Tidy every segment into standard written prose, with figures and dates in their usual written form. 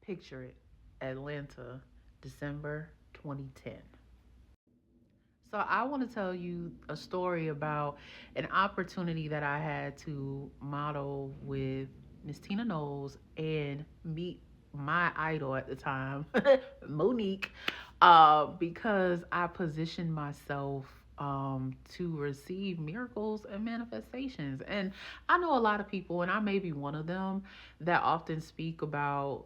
Picture it, Atlanta, December 2010. So I want to tell you a story about an opportunity that I had to model with Miss Tina Knowles and meet my idol at the time, Monique, because I positioned myself to receive miracles and manifestations. And I know a lot of people, and I may be one of them, that often speak about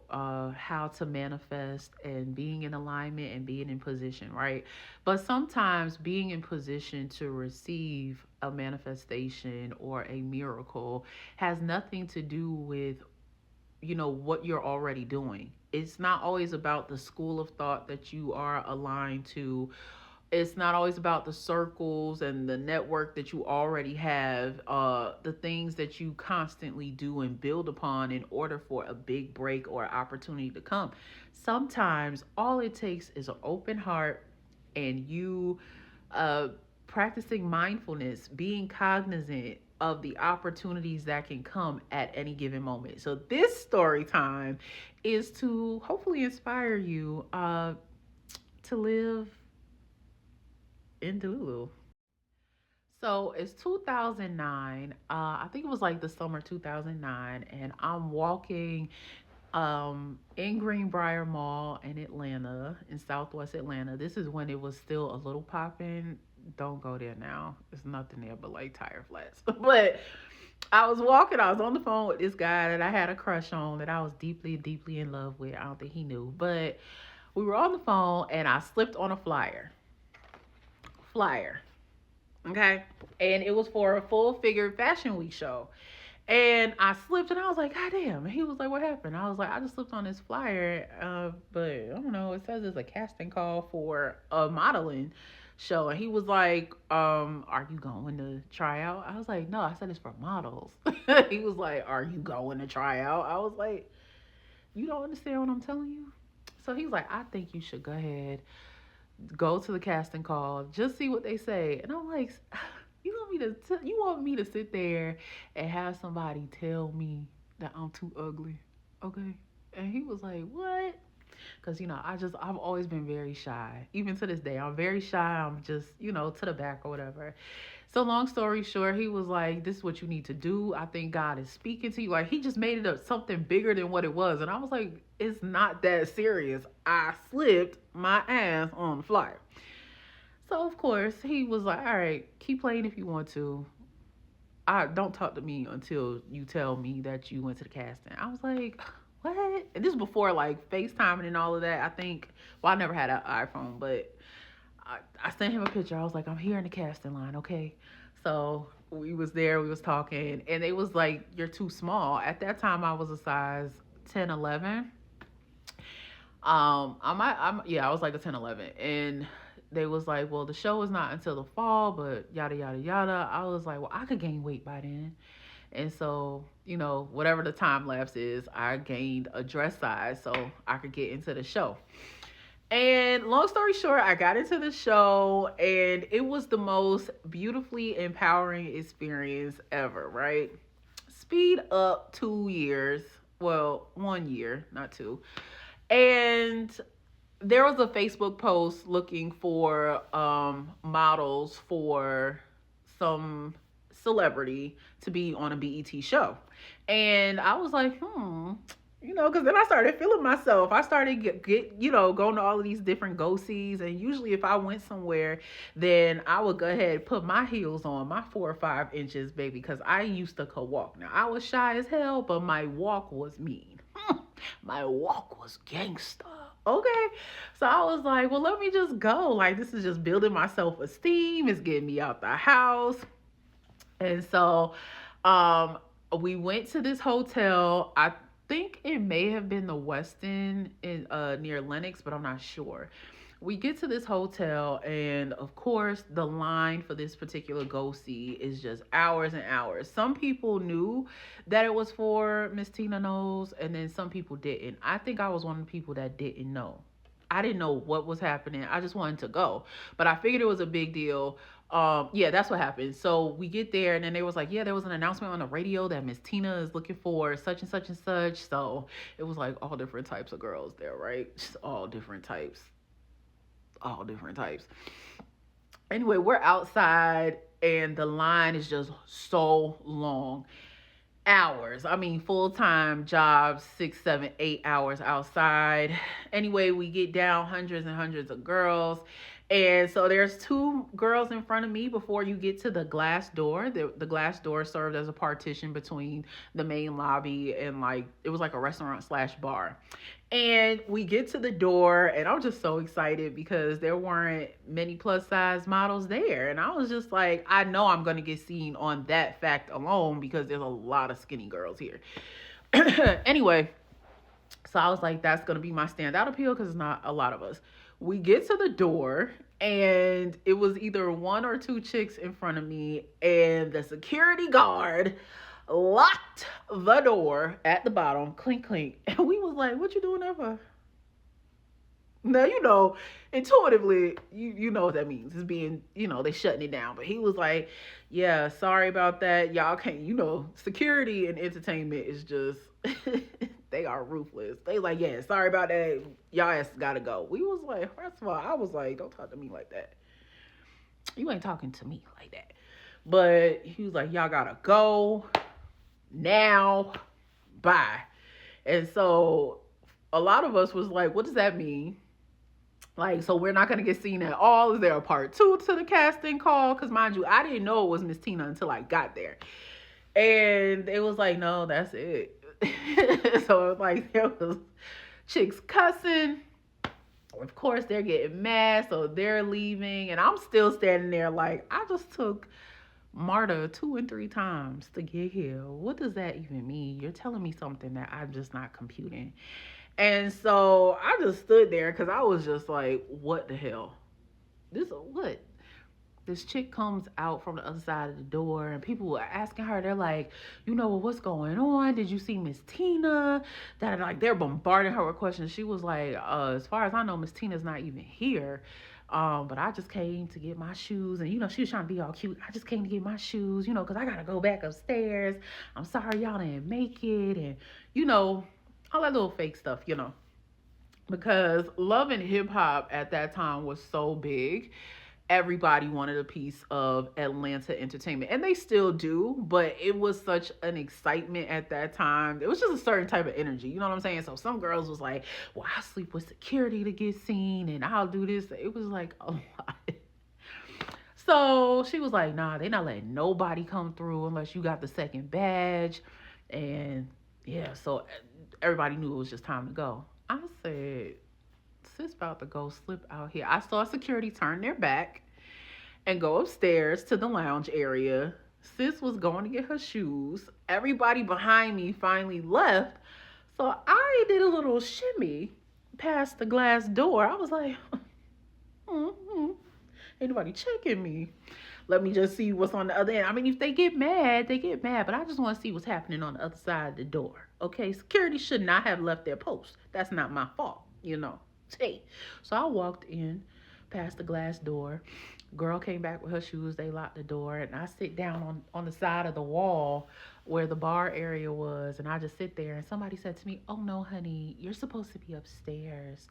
how to manifest and being in alignment and being in position, right? But sometimes being in position to receive a manifestation or a miracle has nothing to do with, what you're already doing. It's not always about the school of thought that you are aligned to. It's not always about the circles and the network that you already have, the things that you constantly do and build upon in order for a big break or opportunity to come. Sometimes all it takes is an open heart and you uh, practicing mindfulness, being cognizant of the opportunities that can come at any given moment. So, this story time is to hopefully inspire you to live in Delulu. So it's 2009. I think it was like the summer 2009, and I'm walking in Greenbrier Mall in Atlanta, in Southwest Atlanta. This is when it was still a little popping. Don't go there now. There's nothing there but like tire flats. But I was walking. I was on the phone with this guy that I had a crush on, that I was deeply, deeply in love with. I don't think he knew, but we were on the phone, and I slipped on a flyer. Flyer. Okay. And it was for a full figure fashion week show. And I slipped and I was like, God damn. And he was like, what happened? I was like, I just slipped on this flyer. But I don't know. It says it's a casting call for a modeling show. And he was like, are you going to try out? I was like, no, I said it's for models. He was like, are you going to try out? I was like, you don't understand what I'm telling you? So he's like, I think you should go ahead, go to the casting call, just see what they say. And I'm like, you want me to sit there and have somebody tell me that I'm too ugly, okay? And he was like, what? Because I've always been very shy. Even to this day, I'm very shy. I'm just, to the back or whatever. So long story short, he was like, this is what you need to do. I think God is speaking to you. Like, he just made it up something bigger than what it was. And I was like, it's not that serious. I slipped my ass on the flyer. So of course he was like, all right, keep playing if you want to. I don't talk to me until you tell me that you went to the casting. I was like, what? And this is before like FaceTiming and all of that. I think, well, I never had an iPhone, but I sent him a picture. I was like, I'm here in the casting line, okay? So we was there, we was talking, and it was like, you're too small. At that time, I was a size 10, 11. I was like a 10, 11. And they was like, well, the show is not until the fall, but yada, yada, yada. I was like, well, I could gain weight by then. And so, whatever the time lapse is, I gained a dress size so I could get into the show. And long story short, I got into the show and it was the most beautifully empowering experience ever, right? Speed up 2 years. Well, 1 year, not two. And there was a Facebook post looking for models for some celebrity to be on a BET show. And I was like, because then I started feeling myself. I started going to all of these different go-sees. And usually if I went somewhere, then I would go ahead and put my heels on, my 4 or 5 inches, baby, because I used to could walk. Now, I was shy as hell, but my walk was mean. My walk was gangsta. Okay. So I was like, well, let me just go. Like, this is just building my self-esteem. It's getting me out the house. And so we went to this hotel. I think it may have been the Westin in near Lenox, but I'm not sure. We get to this hotel, and of course, the line for this particular go see is just hours and hours. Some people knew that it was for Miss Tina Knowles, and then some people didn't. I think I was one of the people that didn't know. I didn't know what was happening. I just wanted to go, but I figured it was a big deal. Yeah, that's what happened. So we get there, and then they was like, yeah, there was an announcement on the radio that Miss Tina is looking for such and such and such. So it was like all different types of girls there, right? Just all different types, all different types. Anyway, we're outside, and the line is just so long. Hours. I mean, full time jobs, 6, 7, 8 hours outside. Anyway, we get down hundreds and hundreds of girls. And so there's two girls in front of me before you get to the glass door. The glass door served as a partition between the main lobby and like it was like a restaurant slash bar. And we get to the door, and I'm just so excited because there weren't many plus size models there. And I was just like, I know I'm going to get seen on that fact alone because there's a lot of skinny girls here. Anyway, so I was like, that's going to be my standout appeal because it's not a lot of us. We get to the door, and it was either one or two chicks in front of me, and the security guard locked the door at the bottom, clink clink, and we was like, "What you doing that for?" Now intuitively, you know what that means. It's being, they shutting it down. But he was like, "Yeah, sorry about that. Y'all can't, security and entertainment is just." They are ruthless. They like, yeah, sorry about that. Y'all ass gotta go. We was like, first of all, I was like, don't talk to me like that. You ain't talking to me like that. But he was like, y'all gotta go now. Bye. And so a lot of us was like, what does that mean? Like, so we're not going to get seen at all? Is there a part two to the casting call? Because mind you, I didn't know it was Miss Tina until I got there. And it was like, no, that's it. So like there was chicks cussing. Of course, they're getting mad, so they're leaving. And I'm still standing there like, I just took Marta 2 and 3 times to get here. What does that even mean? You're telling me something that I'm just not computing. And so I just stood there because I was just like, what the hell? What? This chick comes out from the other side of the door, and people were asking her, they're like, what's going on? Did you see Miss Tina? That like they're bombarding her with questions. She was like, as far as I know, Miss Tina's not even here. But I just came to get my shoes, and she was trying to be all cute. I just came to get my shoes, because I gotta go back upstairs. I'm sorry y'all didn't make it, and all that little fake stuff, because love and hip hop at that time was so big. Everybody wanted a piece of Atlanta entertainment, and they still do, but it was such an excitement at that time. It was just a certain type of energy, you know what I'm saying? So some girls was like, well, I'll sleep with security to get seen, and I'll do this. It was like a lot. So she was like, nah, they're not letting nobody come through unless you got the second badge. And yeah, so everybody knew it was just time to go. I said, sis about to go slip out here. I saw security turn their back and go upstairs to the lounge area. Sis was going to get her shoes. Everybody behind me finally left. So I did a little shimmy past the glass door. I was like, ain't nobody checking me. Let me just see what's on the other end. I mean, if they get mad, they get mad. But I just want to see what's happening on the other side of the door. Okay, security should not have left their post. That's not my fault, Hey. So I walked in past the glass door. Girl came back with her shoes. They locked the door. And I sit down on the side of the wall where the bar area was. And I just sit there. And somebody said to me, oh, no, honey, you're supposed to be upstairs.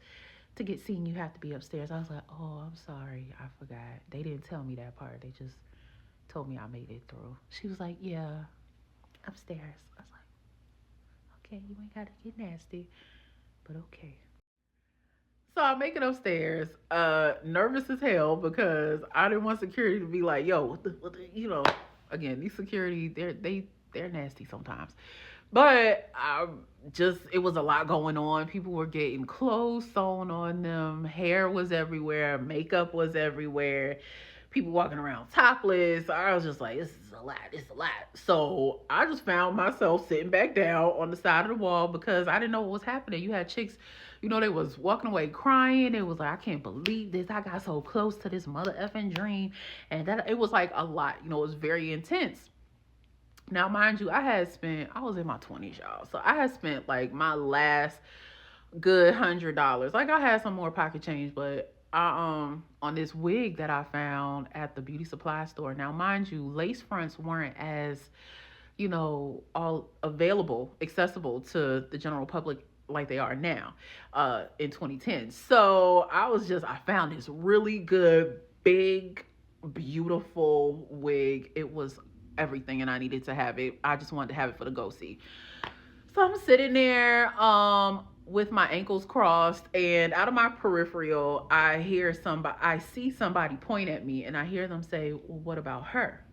To get seen, you have to be upstairs. I was like, oh, I'm sorry. I forgot. They didn't tell me that part. They just told me I made it through. She was like, yeah, upstairs. I was like, okay, you ain't got to get nasty, but okay. So I make it upstairs, nervous as hell because I didn't want security to be like, yo, again, these security, they're nasty sometimes. But it was a lot going on. People were getting clothes sewn on them. Hair was everywhere. Makeup was everywhere. People walking around topless. I was just like, this is a lot. It's a lot. So I just found myself sitting back down on the side of the wall because I didn't know what was happening. You had chicks, they was walking away crying. It was like, I can't believe this. I got so close to this mother effing dream. And that it was like a lot. It was very intense. Now, mind you, I was in my 20s, y'all. So I had spent like my last good $100. Like I had some more pocket change, but on this wig that I found at the beauty supply store. Now, mind you, lace fronts weren't as, all available, accessible to the general public like they are now, in 2010. So I found this really good, big, beautiful wig. It was everything, and I needed to have it. I just wanted to have it for the go see. So I'm sitting there, with my ankles crossed, and out of my peripheral, I see somebody point at me, and I hear them say, "Well, what about her?"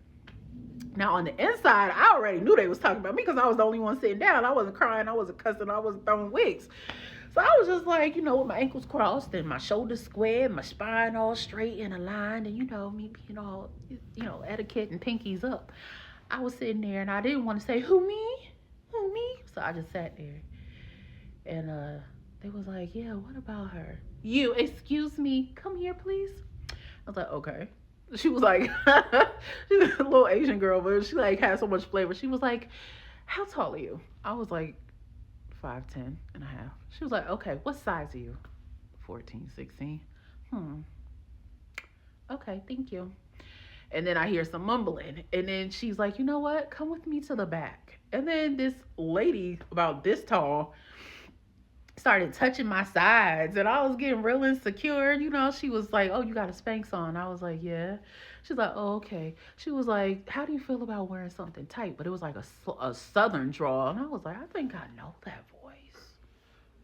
Now on the inside, I already knew they was talking about me because I was the only one sitting down. I wasn't crying, I wasn't cussing, I wasn't throwing wigs. So I was just like, with my ankles crossed and my shoulders squared, my spine all straight and aligned, and me being all, etiquette and pinkies up. I was sitting there and I didn't want to say, "Who, me? Who, me?" So I just sat there. And they was like, "Yeah, what about her?" "You, excuse me, come here, please." I was like, "Okay." She was like, she's a little Asian girl, but she like had so much flavor. She was like, "How tall are you?" I was like, 5'10" and a half. She was like, "Okay, what size are you?" 14, 16. Okay, thank you. And then I hear some mumbling. And then she's like, "You know what? Come with me to the back." And then this lady about this tall started touching my sides, and I was getting real insecure. She was like, "Oh, you got a Spanx on?" I was like, "Yeah." She's like, "Oh, okay." She was like, "How do you feel about wearing something tight?" But it was like a southern drawl. And I was like, I think I know that voice.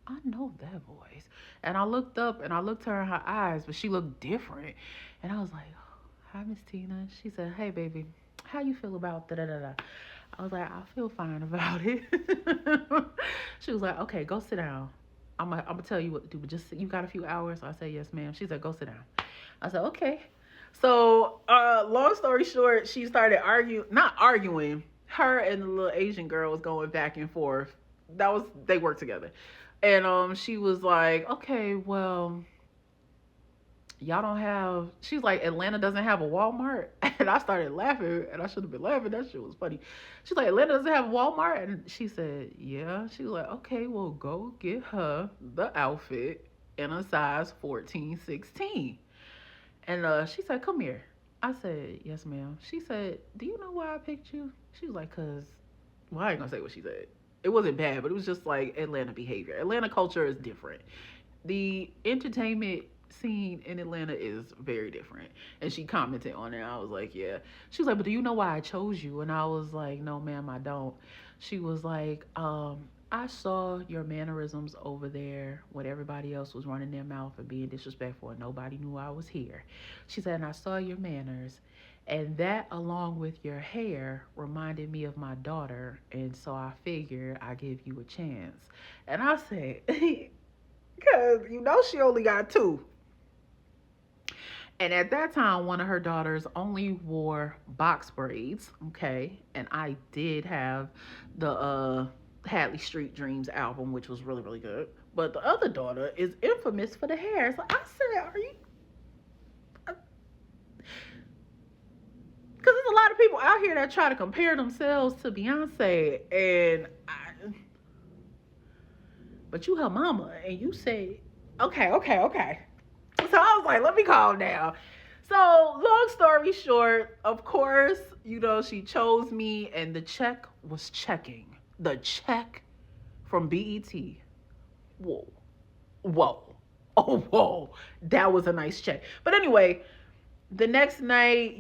I know that voice. And I looked up and I looked her in her eyes, but she looked different. And I was like, "Hi, Miss Tina." She said, "Hey, baby, how you feel about da da da da?" I was like, "I feel fine about it." She was like, "Okay, go sit down. I'm gonna tell you what to do, but just you got a few hours." I said, "Yes, ma'am." She said, "Go sit down." I said, "Okay." So, long story short, she started not arguing. Her and the little Asian girl was going back and forth. They worked together. And she was like, "Okay, well, y'all don't have," she's like, "Atlanta doesn't have a Walmart." And I started laughing, and I should have been laughing. That shit was funny. She's like, "Atlanta doesn't have a Walmart?" And she said, "Yeah." She was like, "Okay, well, go get her the outfit in a size 14, 16." And she said, "Come here." I said, "Yes, ma'am." She said, "Do you know why I picked you?" She was like, well, I ain't gonna say what she said. It wasn't bad, but it was just like Atlanta behavior. Atlanta culture is different. The entertainment scene in Atlanta is very different. And she commented on it. I was like, "Yeah." She was like, "But do you know why I chose you?" And I was like, "No, ma'am, I don't." She was like, "I saw your mannerisms over there when everybody else was running their mouth and being disrespectful and nobody knew I was here." She said, "And I saw your manners. And that, along with your hair, reminded me of my daughter. And so I figured I'd give you a chance." And I said, because she only got two. And at that time, one of her daughters only wore box braids, okay? And I did have the Hadley Street Dreams album, which was really, really good. But the other daughter is infamous for the hair. So I said, "Are you..." Because there's a lot of people out here that try to compare themselves to Beyonce. But you her mama, and you say, okay. So I was like, let me calm down. So, long story short, of course, she chose me, and the check was checking. The check from BET. Whoa. Oh, whoa. That was a nice check. But anyway, the next night,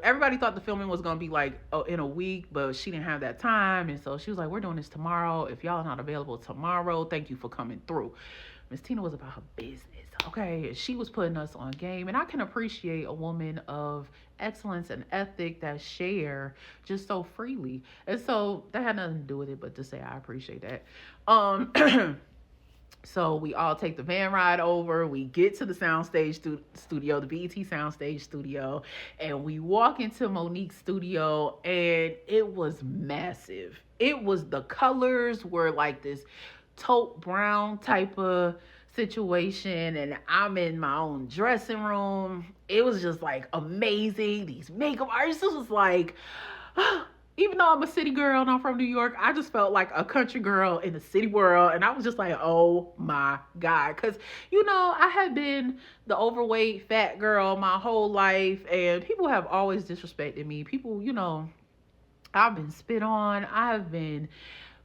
everybody thought the filming was going to be like in a week, but she didn't have that time. And so she was like, "We're doing this tomorrow. If y'all are not available tomorrow, thank you for coming through." Miss Tina was about her business, okay? She was putting us on game. And I can appreciate a woman of excellence and ethic that share just so freely. And so that had nothing to do with it, but to say I appreciate that. So we all take the van ride over. We get to the soundstage studio, the BET soundstage studio, and we walk into Monique's studio, and it was massive. The colors were like this taupe brown type of situation, and I'm in my own dressing room. It was just like amazing. These makeup artists, it was like, even though I'm a city girl and I'm from New York, I just felt like a country girl in the city world. And I was just like, oh my God. Because, I had been the overweight fat girl my whole life. And people have always disrespected me. People, I've been spit on. I've been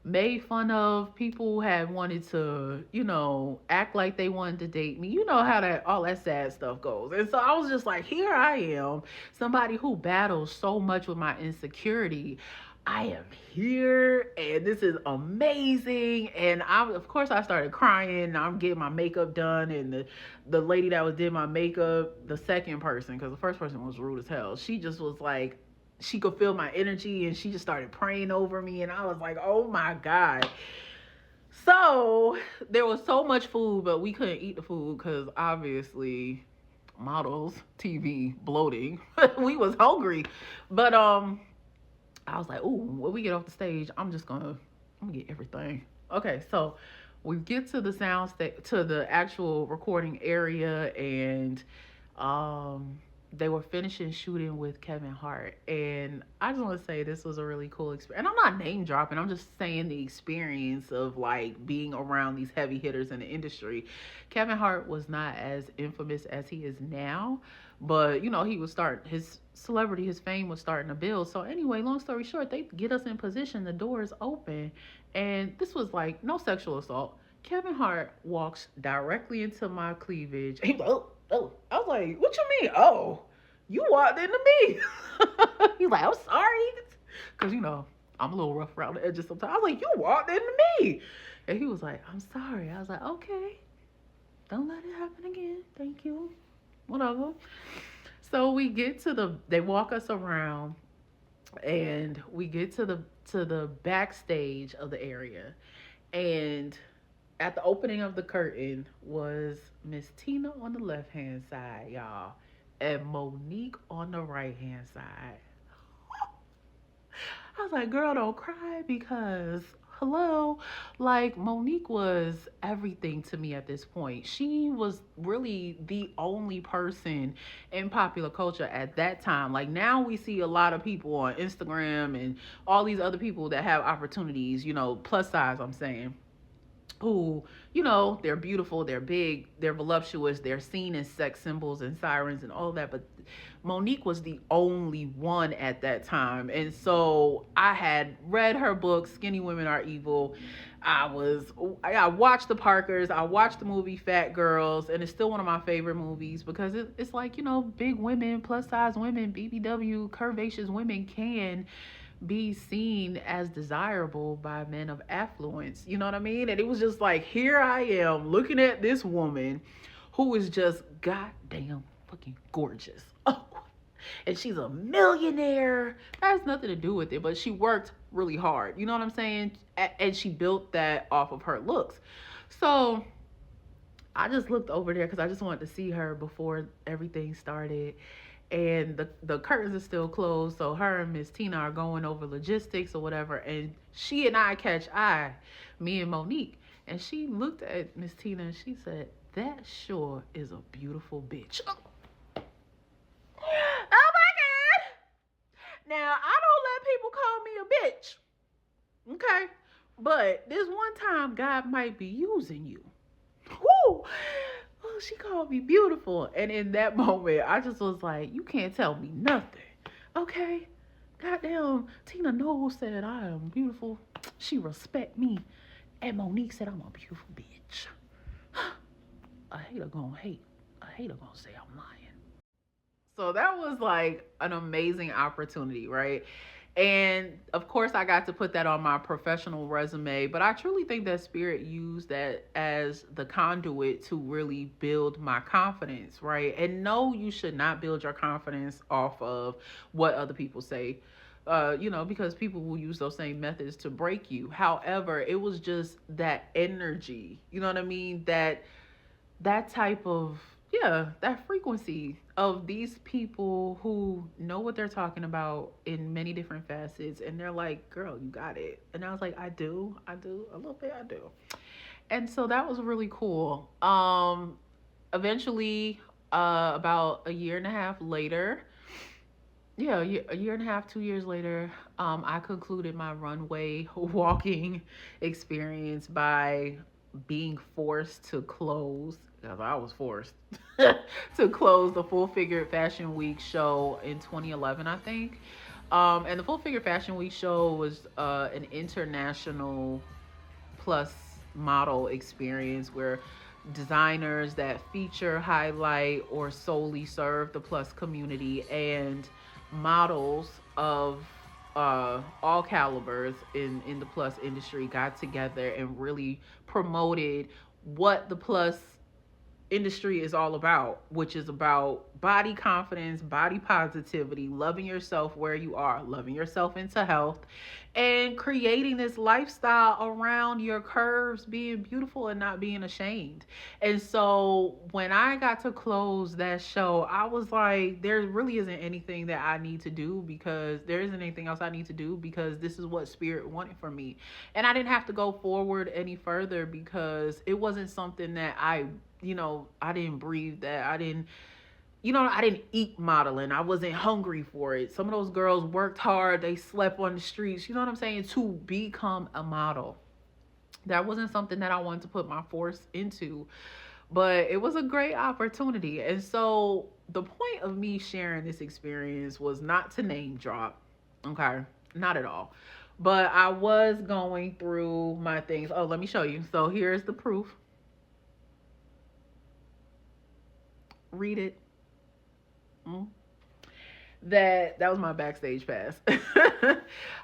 made fun of. People have wanted to, act like they wanted to date me. You know how that all that sad stuff goes. And so I was just like, here I am, somebody who battles so much with my insecurity. I am here and this is amazing. And of course I started crying. I'm getting my makeup done, and the lady that was did my makeup, the second person, because the first person was rude as hell. She just was like, she could feel my energy and she just started praying over me, and I was like, oh my God. So there was so much food, but we couldn't eat the food because obviously models, TV, bloating. We was hungry. But I was like, ooh, when we get off the stage, I'm gonna get everything. Okay, so we get to the to the actual recording area, and um they were finishing shooting with Kevin Hart. And I just want to say this was a really cool experience. And I'm not name dropping, I'm just saying the experience of like being around these heavy hitters in the industry. Kevin Hart was not as infamous as he is now, but he was starting his celebrity, his fame was starting to build. So anyway, long story short, they get us in position, the doors open, and this was like no sexual assault. Kevin Hart walks directly into my cleavage. He was like, oh. I was like, what you mean? Oh, you walked into me. He's like, I'm sorry. Because, I'm a little rough around the edges sometimes. I was like, you walked into me. And he was like, I'm sorry. I was like, okay. Don't let it happen again. Thank you. Whatever. So we get they walk us around, and we get to the backstage of the area. And at the opening of the curtain was Miss Tina on the left hand side, y'all, and Monique on the right hand side. I was like, girl, don't cry, because hello, like Monique was everything to me at this point. She was really the only person in popular culture at that time. Like now we see a lot of people on Instagram and all these other people that have opportunities, plus size, I'm saying, who, they're beautiful, they're big, they're voluptuous, they're seen as sex symbols and sirens and all that. But Monique was the only one at that time. And so I had read her book, Skinny Women Are Evil. I watched the Parkers, I watched the movie Fat Girls, and it's still one of my favorite movies because it's like, big women, plus size women, BBW, curvaceous women can be seen as desirable by men of affluence. You know what I mean? And it was just like, here I am looking at this woman who is just goddamn fucking gorgeous. Oh, and she's a millionaire. That has nothing to do with it, but she worked really hard. You know what I'm saying? And she built that off of her looks. So I just looked over there because I just wanted to see her before everything started. And the curtains are still closed, so her and Miss Tina are going over logistics or whatever, and she and I catch eye, me and Monique, and she looked at Miss Tina and she said, that sure is a beautiful bitch. Oh my God. Now I don't let people call me a bitch, okay, but this one time God might be using you. Woo! Oh, she called me beautiful. And in that moment, I just was like, you can't tell me nothing. Okay? Goddamn, Tina Knowles said I am beautiful. She respect me. And Monique said I'm a beautiful bitch. A hater gonna hate. A hater gonna say I'm lying. So that was like an amazing opportunity, right? And of course, I got to put that on my professional resume, but I truly think that Spirit used that as the conduit to really build my confidence, right? And no, you should not build your confidence off of what other people say, because people will use those same methods to break you. However, it was just that energy, you know what I mean? That type of, yeah, that frequency of these people who know what they're talking about in many different facets, and they're like, girl, you got it. And I was like, I do a little bit, I do. And so that was really cool. Eventually, about a year and a half later, Yeah, a year and a half, 2 years later, I concluded my runway walking experience by being forced to close, because I was forced to close the Full Figure Fashion Week show in 2011, I think. And the Full Figure Fashion Week show was an international plus model experience where designers that feature, highlight, or solely serve the plus community and models of all calibers in the plus industry got together and really promoted what the plus industry is all about, which is about body confidence, body positivity, loving yourself where you are, loving yourself into health, and creating this lifestyle around your curves being beautiful and not being ashamed. And so when I got to close that show, I was like, there really isn't anything that I need to do, because there isn't anything else I need to do, because this is what spirit wanted for me. And I didn't have to go forward any further, because it wasn't something that I didn't breathe that. I didn't eat modeling. I wasn't hungry for it. Some of those girls worked hard. They slept on the streets, you know what I'm saying, to become a model. That wasn't something that I wanted to put my force into, but it was a great opportunity. And so the point of me sharing this experience was not to name drop, okay? Not at all. But I was going through my things. Oh, let me show you. So here's the proof. Read it. Mm. That was my backstage pass.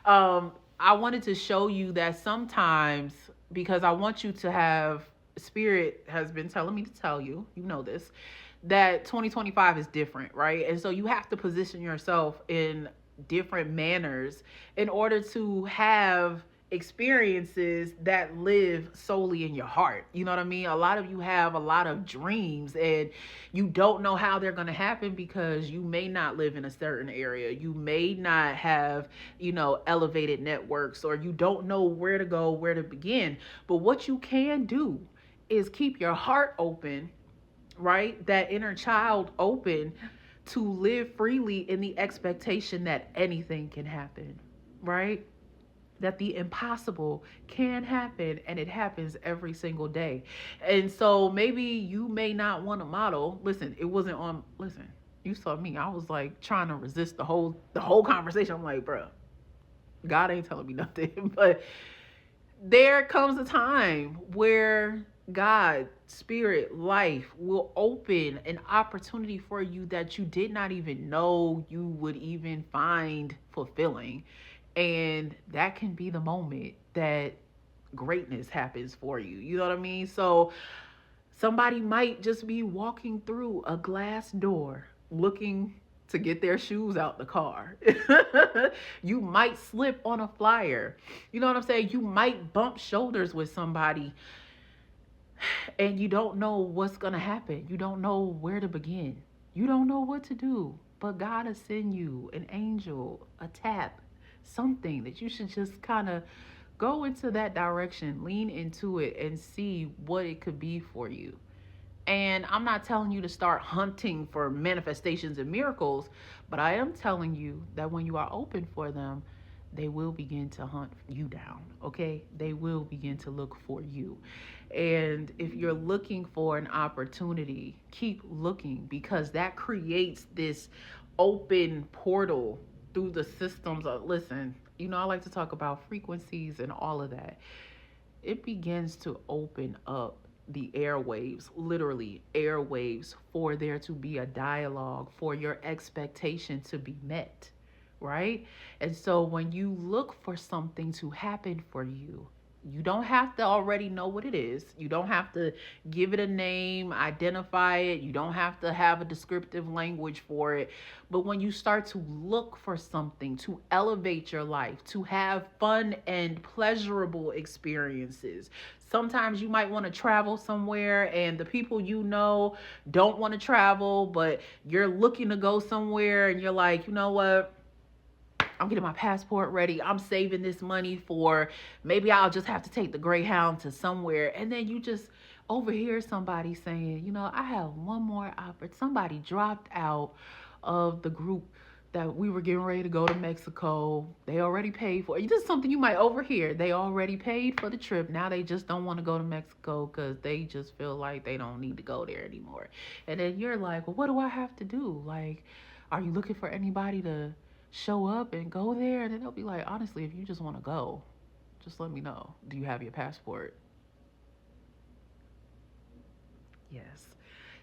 I wanted to show you that sometimes, because I want you to have, spirit has been telling me to tell you, you know this, that 2025 is different, right? And so you have to position yourself in different manners in order to have experiences that live solely in your heart. You know what I mean? A lot of you have a lot of dreams and you don't know how they're going to happen, because you may not live in a certain area. You may not have, elevated networks, or you don't know where to go, where to begin. But what you can do is keep your heart open, right? That inner child open to live freely in the expectation that anything can happen, right? That the impossible can happen, and it happens every single day. And so maybe you may not want to model. Listen, it wasn't on. Listen, you saw me. I was like trying to resist the whole conversation. I'm like, bro, God ain't telling me nothing. But there comes a time where God, spirit, life will open an opportunity for you that you did not even know you would even find fulfilling. And that can be the moment that greatness happens for you. You know what I mean? So somebody might just be walking through a glass door looking to get their shoes out the car. You might slip on a flyer. You know what I'm saying? You might bump shoulders with somebody and you don't know what's going to happen. You don't know where to begin. You don't know what to do. But God will send you an angel, a tap, something that you should just kind of go into that direction, lean into it, and see what it could be for you. And I'm not telling you to start hunting for manifestations and miracles, but I am telling you that when you are open for them, they will begin to hunt you down, okay? They will begin to look for you. And if you're looking for an opportunity, keep looking, because that creates this open portal through the systems of, listen, I like to talk about frequencies and all of that. It begins to open up the airwaves, literally airwaves, for there to be a dialogue, for your expectation to be met, right? And so when you look for something to happen for you, you don't have to already know what it is. You don't have to give it a name, identify it. You don't have to have a descriptive language for it. But when you start to look for something to elevate your life, to have fun and pleasurable experiences, sometimes you might want to travel somewhere and the people don't want to travel, but you're looking to go somewhere and you're like, you know what? I'm getting my passport ready. I'm saving this money for, maybe I'll just have to take the Greyhound to somewhere. And then you just overhear somebody saying, I have one more opportunity. Somebody dropped out of the group that we were getting ready to go to Mexico. They already paid for it. This is something you might overhear. They already paid for the trip. Now they just don't want to go to Mexico because they just feel like they don't need to go there anymore. And then you're like, well, what do I have to do? Like, are you looking for anybody to show up and go there? And then they'll be like, honestly, if you just want to go, just let me know. Do you have your passport? Yes.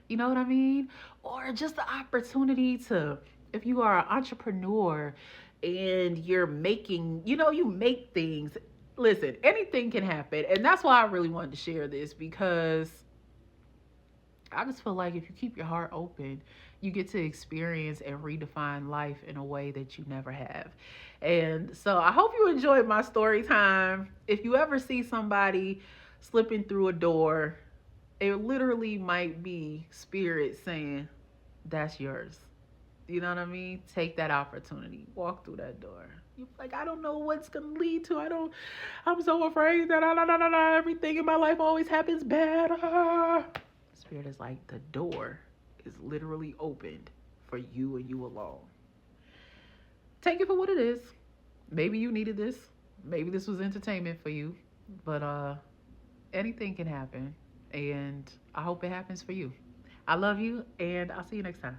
You know what I mean? Or just the opportunity to, if you are an entrepreneur and you're making, you make things. Listen, anything can happen. And that's why I really wanted to share this, because I just feel like if you keep your heart open, you get to experience and redefine life in a way that you never have. And so I hope you enjoyed my story time. If you ever see somebody slipping through a door, it literally might be spirit saying, that's yours. You know what I mean? Take that opportunity. Walk through that door. You're like, I don't know what's gonna lead to. I'm so afraid that everything in my life always happens bad. Spirit is like, the door is literally opened for you and you alone. Take it for what it is. Maybe you needed this. Maybe this was entertainment for you. But anything can happen. And I hope it happens for you. I love you, and I'll see you next time.